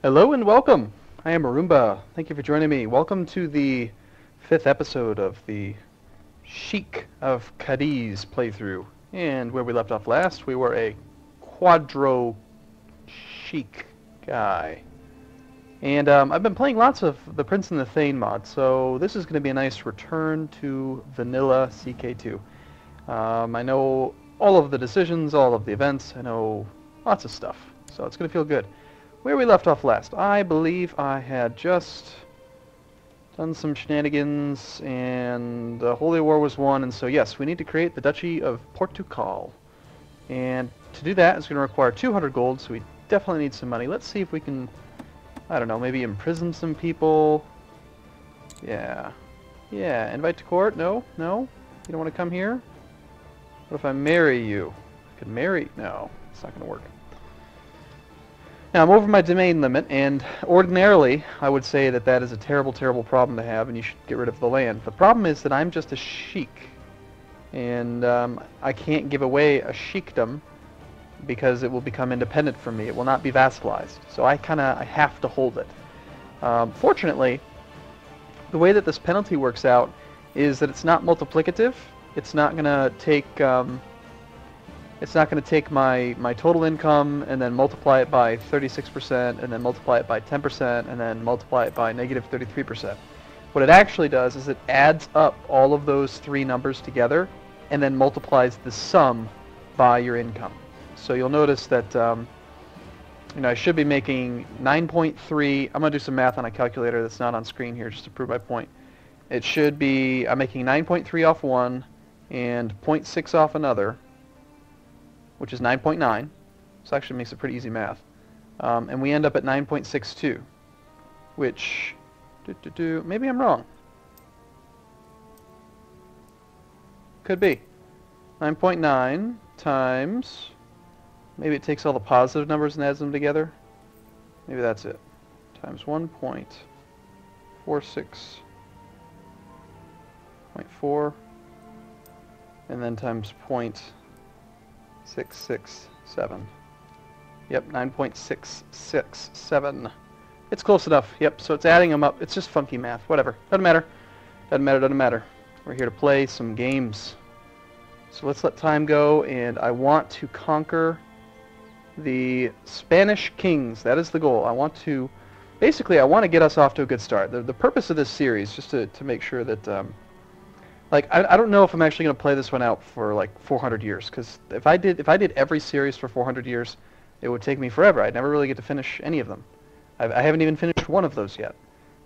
Hello and welcome. I am Arumba. Thank you for joining me. Welcome to the 5th episode of the Sheikh of Cadiz playthrough. And where we left off last, we were a quadro chic guy. And I've been playing lots of the Prince and the Thane mod, so this is going to be a nice return to vanilla CK2. I know all of the decisions, all of the events, I know lots of stuff, so it's going to feel good. Where we left off last, I believe I had just done some shenanigans and the Holy War was won, and so yes, we need to create the Duchy of Portugal. And to do that, it's going to require 200 gold, so we definitely need some money. Let's see if we can, I don't know, maybe imprison some people. Yeah, invite to court? No? You don't want to come here? What if I marry you? I could marry... No, it's not going to work. Now, I'm over my domain limit, and ordinarily, I would say that that is a terrible, terrible problem to have, and you should get rid of the land. The problem is that I'm just a sheik, and I can't give away a sheikdom because it will become independent from me. It will not be vassalized, so I have to hold it. Fortunately, the way that this penalty works out is that it's not multiplicative. It's not going to take... It's not going to take my total income and then multiply it by 36% and then multiply it by 10% and then multiply it by negative 33%. What it actually does is it adds up all of those three numbers together and then multiplies the sum by your income. So you'll notice that I should be making 9.3. I'm going to do some math on a calculator that's not on screen here just to prove my point. It should be, I'm making 9.3 off one and 0.6 off another, which is 9.9, so actually makes it pretty easy math. And we end up at 9.62, which, maybe I'm wrong. Could be. 9.9 times, maybe it takes all the positive numbers and adds them together. Maybe that's it. Times 1.46.4, and then times 0.667. Yep, 9.667. It's close enough. Yep, so it's adding them up. It's just funky math. Whatever. Doesn't matter. Doesn't matter. We're here to play some games. So let's let time go, and I want to conquer the Spanish kings. That is the goal. I want to... Basically, I want to get us off to a good start. The purpose of this series, just to make sure that... I don't know if I'm actually going to play this one out for like 400 years, because if I did every series for 400 years, it would take me forever. I'd never really get to finish any of them. I haven't even finished one of those yet.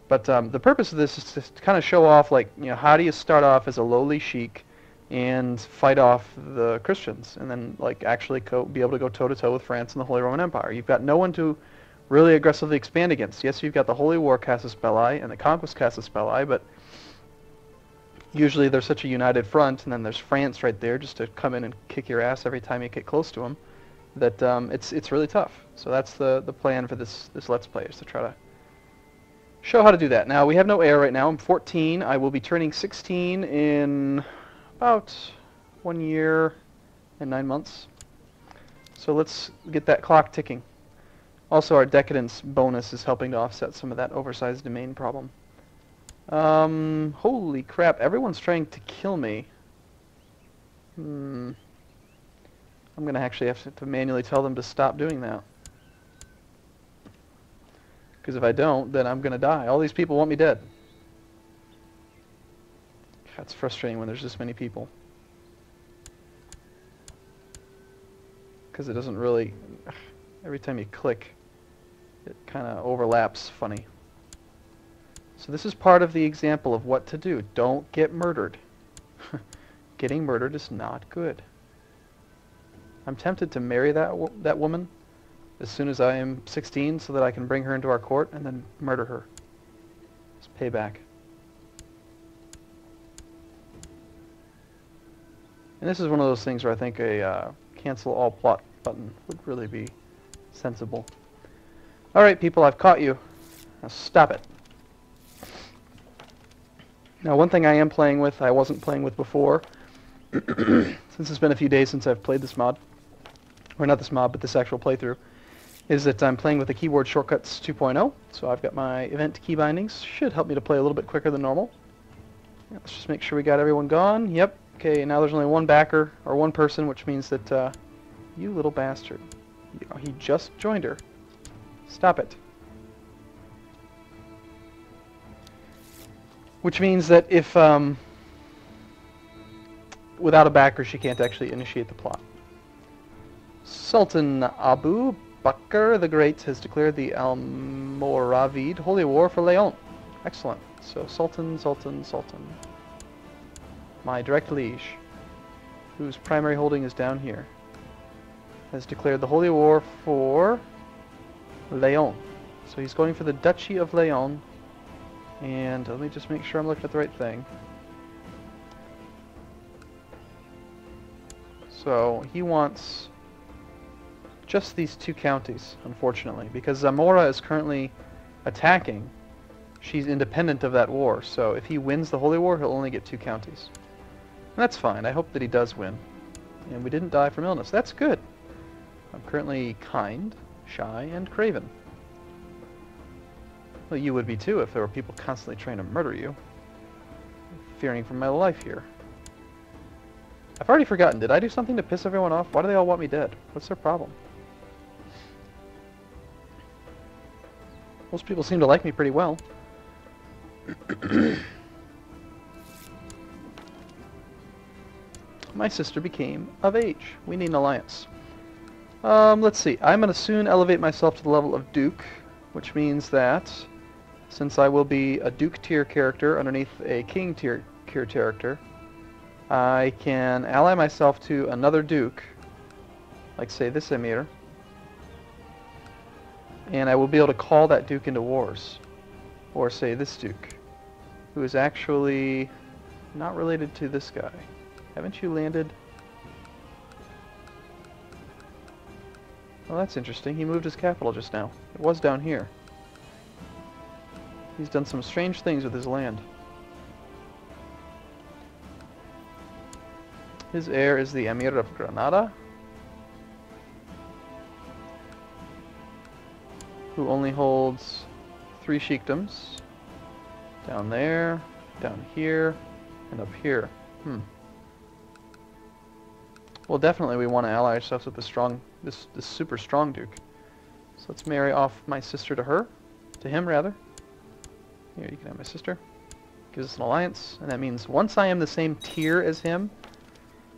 But the purpose of this is to kind of show off, like, how do you start off as a lowly sheik and fight off the Christians, and then like actually be able to go toe-to-toe with France and the Holy Roman Empire. You've got no one to really aggressively expand against. Yes, you've got the Holy War Casus Belli and the Conquest Casus Belli, but usually there's such a united front, and then there's France right there just to come in and kick your ass every time you get close to them, that it's really tough. So that's the plan for this Let's Play, is to try to show how to do that. Now, we have no heir right now. I'm 14. I will be turning 16 in about 1 year and 9 months. So let's get that clock ticking. Also, our decadence bonus is helping to offset some of that oversized domain problem. Holy crap, everyone's trying to kill me. I'm going to actually have to manually tell them to stop doing that. Because if I don't, then I'm going to die. All these people want me dead. That's frustrating when there's this many people. Because it doesn't really... Every time you click, it kind of overlaps funny. So this is part of the example of what to do. Don't get murdered. Getting murdered is not good. I'm tempted to marry that woman as soon as I am 16 so that I can bring her into our court and then murder her. It's payback. And this is one of those things where I think a cancel all plot button would really be sensible. Alright people, I've caught you. Now stop it. Now, one thing I am playing with, I wasn't playing with before, since it's been a few days since I've played this mod, or not this mod, but this actual playthrough, is that I'm playing with the keyboard shortcuts 2.0, so I've got my event key bindings. Should help me to play a little bit quicker than normal. Yeah, let's just make sure we got everyone gone. Yep. Okay, now there's only one backer, or one person, which means that, you little bastard. He just joined her. Stop it. Which means that if, without a backer, she can't actually initiate the plot. Sultan Abu Bakr the Great has declared the Almoravid Holy War for Leon. Excellent. So Sultan. My direct liege, whose primary holding is down here, has declared the Holy War for Leon. So he's going for the Duchy of Leon. And let me just make sure I'm looking at the right thing. So he wants just these two counties, unfortunately, because Zamora is currently attacking. She's independent of that war, so if he wins the Holy War, he'll only get two counties. And that's fine. I hope that he does win. And we didn't die from illness. That's good. I'm currently kind, shy, and craven. Well, you would be too if there were people constantly trying to murder you. I'm fearing for my life here. I've already forgotten. Did I do something to piss everyone off? Why do they all want me dead? What's their problem? Most people seem to like me pretty well. My sister became of age. We need an alliance. Let's see. I'm going to soon elevate myself to the level of Duke, which means that since I will be a Duke tier character underneath a King tier character, I can ally myself to another Duke, like say this Emir, and I will be able to call that Duke into wars. Or say this Duke, who is actually not related to this guy. Haven't you landed? Well, that's interesting. He moved his capital just now. It was down here. He's done some strange things with his land. His heir is the Emir of Granada, who only holds 3 sheikdoms. Down there, down here, and up here. Well, definitely we want to ally ourselves with this super strong Duke. So let's marry off my sister to her. To him, rather. Here, you can have my sister. Gives us an alliance, and that means once I am the same tier as him,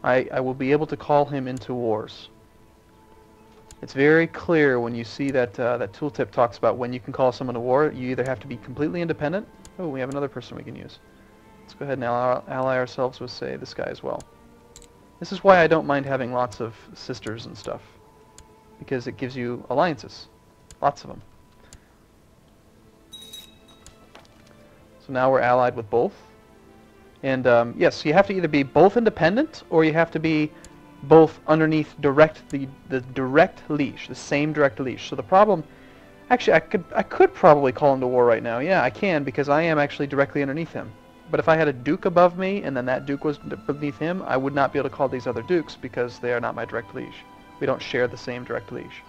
I will be able to call him into wars. It's very clear when you see that that tooltip talks about when you can call someone to war. You either have to be completely independent. Oh, we have another person we can use. Let's go ahead and ally ourselves with, say, this guy as well. This is why I don't mind having lots of sisters and stuff, because it gives you alliances. Lots of them. So now we're allied with both. And yes, you have to either be both independent, or you have to be both underneath the direct leash, the same direct leash. So the problem, actually, I could probably call him to war right now. Yeah, I can, because I am actually directly underneath him. But if I had a duke above me, and then that duke was beneath him, I would not be able to call these other dukes, because they are not my direct liege. We don't share the same direct liege.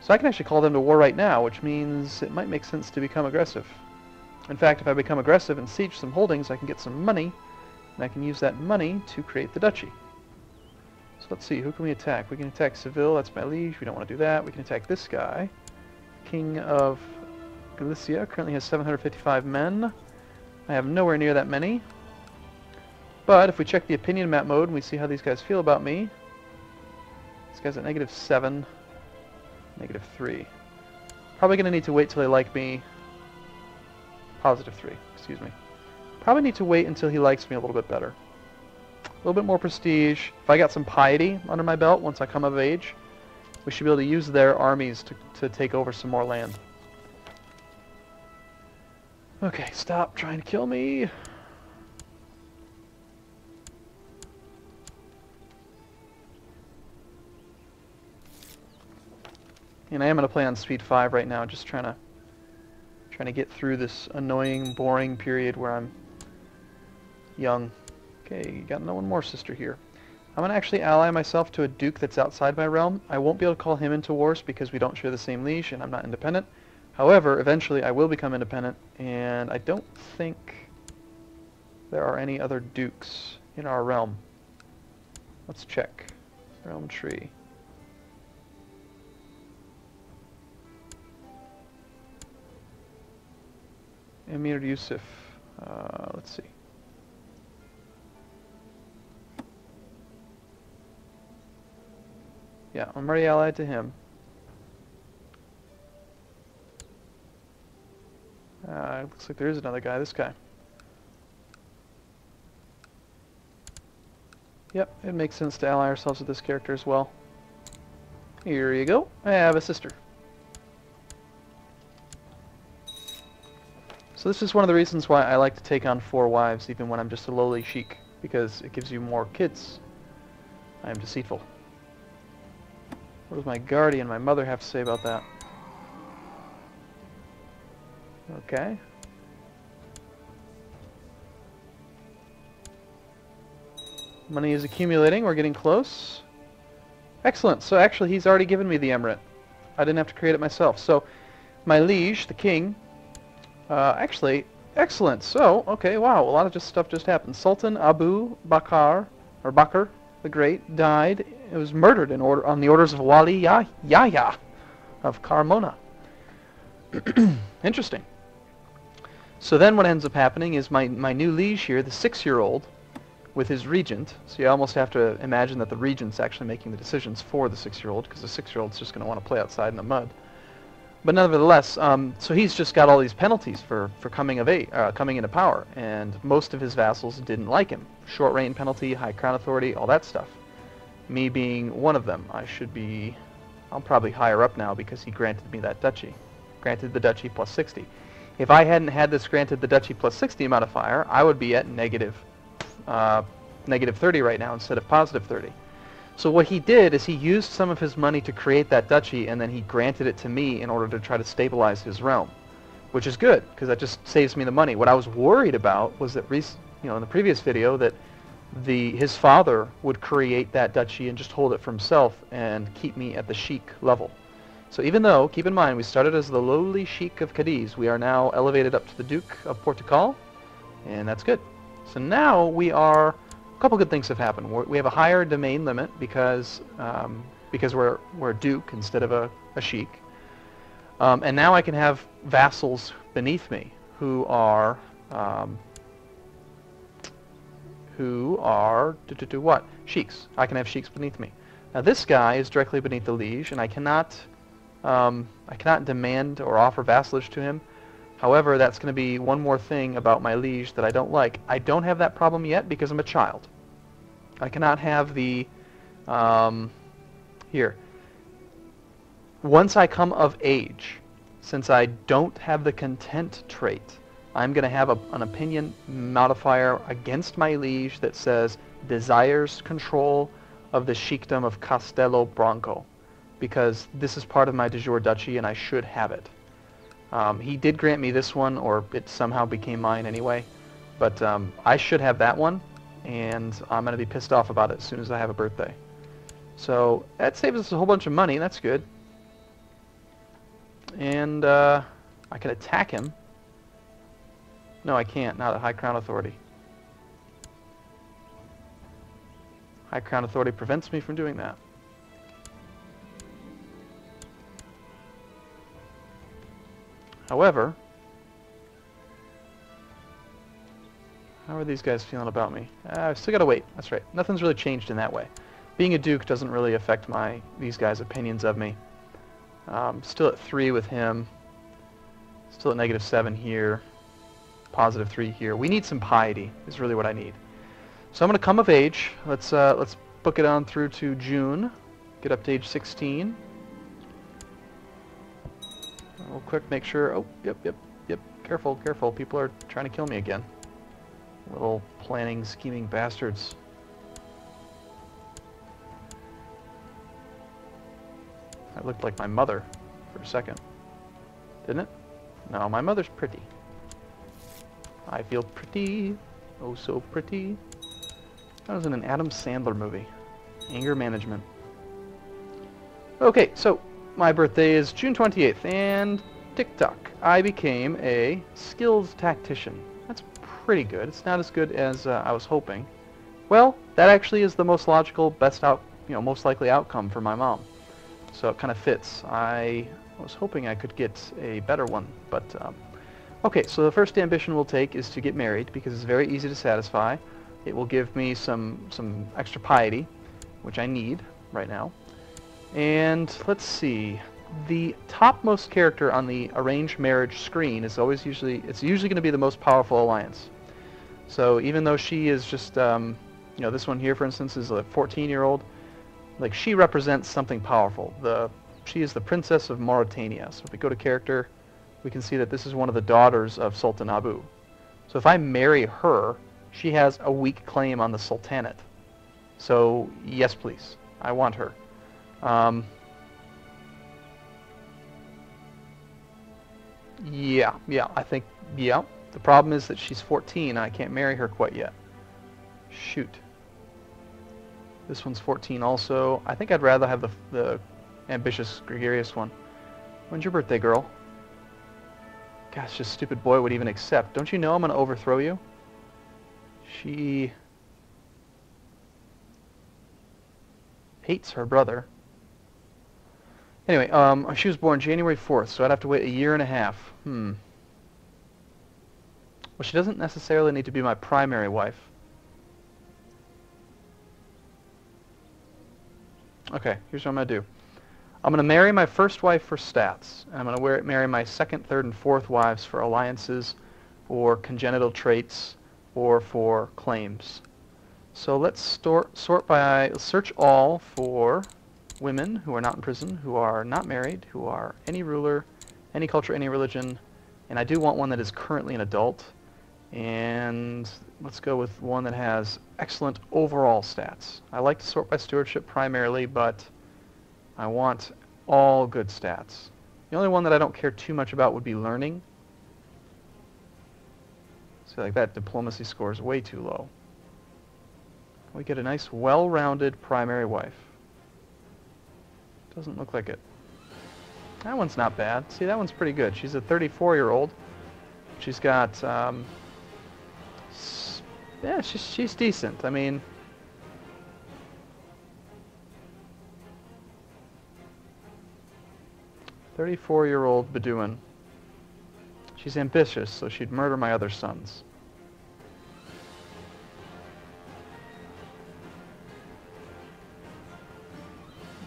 So I can actually call them to war right now, which means it might make sense to become aggressive. In fact, if I become aggressive and siege some holdings, I can get some money, and I can use that money to create the duchy. So let's see, who can we attack? We can attack Seville, that's my liege, we don't want to do that. We can attack this guy, King of Galicia, currently has 755 men. I have nowhere near that many. But if we check the opinion map mode and we see how these guys feel about me, this guy's at -7, -3. Probably going to need to wait till they like me. +3, excuse me. Probably need to wait until he likes me a little bit better. A little bit more prestige. If I got some piety under my belt once I come of age, we should be able to use their armies to take over some more land. Okay, stop trying to kill me. And I am going to play on speed 5 right now, just trying to get through this annoying, boring period where I'm young. Okay, you got no one more sister here. I'm going to actually ally myself to a duke that's outside my realm. I won't be able to call him into wars because we don't share the same liege and I'm not independent. However, eventually I will become independent, and I don't think there are any other dukes in our realm. Let's check. Realm tree. Emir Yusuf. Let's see. Yeah, I'm already allied to him. Looks like there is another guy, this guy. Yep, it makes sense to ally ourselves with this character as well. Here you go. I have a sister. So this is one of the reasons why I like to take on 4 wives even when I'm just a lowly sheik, because it gives you more kids. I am deceitful. What does my guardian, my mother, have to say about that? Okay. Money is accumulating. We're getting close. Excellent. So actually he's already given me the emirate. I didn't have to create it myself. So my liege, the king, actually, excellent. So, okay, wow, a lot of stuff just happened. Sultan Abu Bakr, or Bakr the Great, died. It was murdered on the orders of Wali Yahya of Carmona. Interesting. So then what ends up happening is my new liege here, the 6-year-old, with his regent. So you almost have to imagine that the regent's actually making the decisions for the 6-year-old, because the 6-year-old's just going to want to play outside in the mud. But nevertheless, so he's just got all these penalties for coming into power, and most of his vassals didn't like him. Short reign penalty, high crown authority, all that stuff. Me being one of them. I'm probably higher up now because he granted me that duchy. Granted the duchy plus 60. If I hadn't had this granted the duchy plus 60 modifier, I would be at negative 30 right now instead of positive 30. So what he did is he used some of his money to create that duchy, and then he granted it to me in order to try to stabilize his realm, which is good because that just saves me the money. What I was worried about was that, in the previous video, that his father would create that duchy and just hold it for himself and keep me at the sheik level. So even though, keep in mind, we started as the lowly Sheikh of Cadiz, we are now elevated up to the Duke of Portugal, and that's good. So now we are, a couple good things have happened. We have a higher domain limit because we're a duke instead of a sheik. And now I can have vassals beneath me who are what? Sheiks. I can have sheiks beneath me. Now this guy is directly beneath the liege, and I cannot demand or offer vassalage to him. However, that's going to be one more thing about my liege that I don't like. I don't have that problem yet because I'm a child. I cannot have the here. Once I come of age, since I don't have the content trait, I'm going to have an opinion modifier against my liege that says desires control of the sheikdom of Castelo Branco, because this is part of my de jure duchy and I should have it. He did grant me this one, or it somehow became mine anyway, but I should have that one, and I'm going to be pissed off about it as soon as I have a birthday. So that saves us a whole bunch of money, that's good. And I can attack him. No, I can't, not at High Crown Authority. High Crown Authority prevents me from doing that. However, how are these guys feeling about me? I've still got to wait. That's right. Nothing's really changed in that way. Being a duke doesn't really affect these guys' opinions of me. Still at 3 with him. Still at -7 here. Positive 3 here. We need some piety is really what I need. So I'm going to come of age. Let's book it on through to June. Get up to age 16. Real quick, make sure. Oh, yep. Careful, careful. People are trying to kill me again. Little planning, scheming bastards. That looked like my mother for a second. Didn't it? No, my mother's pretty. I feel pretty. Oh, so pretty. That was in an Adam Sandler movie. Anger management. Okay, so my birthday is June 28th, and tick-tock, I became a skills tactician. That's pretty good. It's not as good as I was hoping. Well, that actually is the most logical, most likely outcome for my mom. So it kind of fits. I was hoping I could get a better one, but okay. So the first ambition we'll take is to get married because it's very easy to satisfy. It will give me some extra piety, which I need right now. And let's see. The topmost character on the arranged marriage screen is usually going to be the most powerful alliance. So even though she is just this one here, for instance, is a 14-year-old. Like, she represents something powerful. She is the Princess of Mauritania. So if we go to character, we can see that this is one of the daughters of Sultan Abu. So if I marry her, she has a weak claim on the Sultanate. So yes, please. I want her. I think. The problem is that she's 14 and I can't marry her quite yet. Shoot. This one's 14 also. I think I'd rather have the ambitious, gregarious one. When's your birthday, girl? Gosh, this stupid boy would even accept. Don't you know I'm going to overthrow you? She hates her brother. Anyway, she was born January 4th, so I'd have to wait a year and a half. Well, she doesn't necessarily need to be my primary wife. Okay, here's what I'm going to do. I'm going to marry my first wife for stats, and I'm going to marry my second, third, and fourth wives for alliances, for congenital traits, or for claims. So let's search all for women who are not in prison, who are not married, who are any ruler, any culture, any religion, and I do want one that is currently an adult. And let's go with one that has excellent overall stats. I like to sort by stewardship primarily, but I want all good stats. The only one that I don't care too much about would be learning. So like that diplomacy score is way too low. We get a nice well-rounded primary wife. Doesn't look like it. That one's not bad. See, that one's pretty good. She's a 34-year-old. She's got yeah, she's decent. I mean, "34-year-old Bedouin. She's ambitious, so she'd murder my other sons."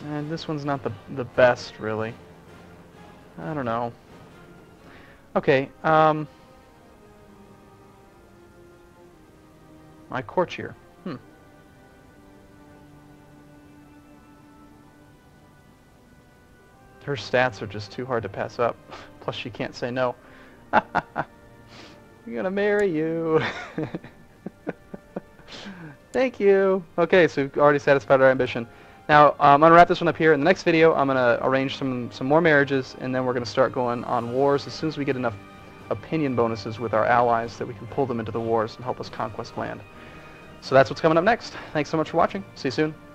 And this one's not the best, really. I don't know. Okay, my courtier. Her stats are just too hard to pass up. Plus, she can't say no. I'm gonna marry you. Thank you. Okay, so we've already satisfied our ambition. Now, I'm going to wrap this one up here. In the next video, I'm going to arrange some more marriages, and then we're going to start going on wars as soon as we get enough opinion bonuses with our allies that we can pull them into the wars and help us conquest land. So that's what's coming up next. Thanks so much for watching. See you soon.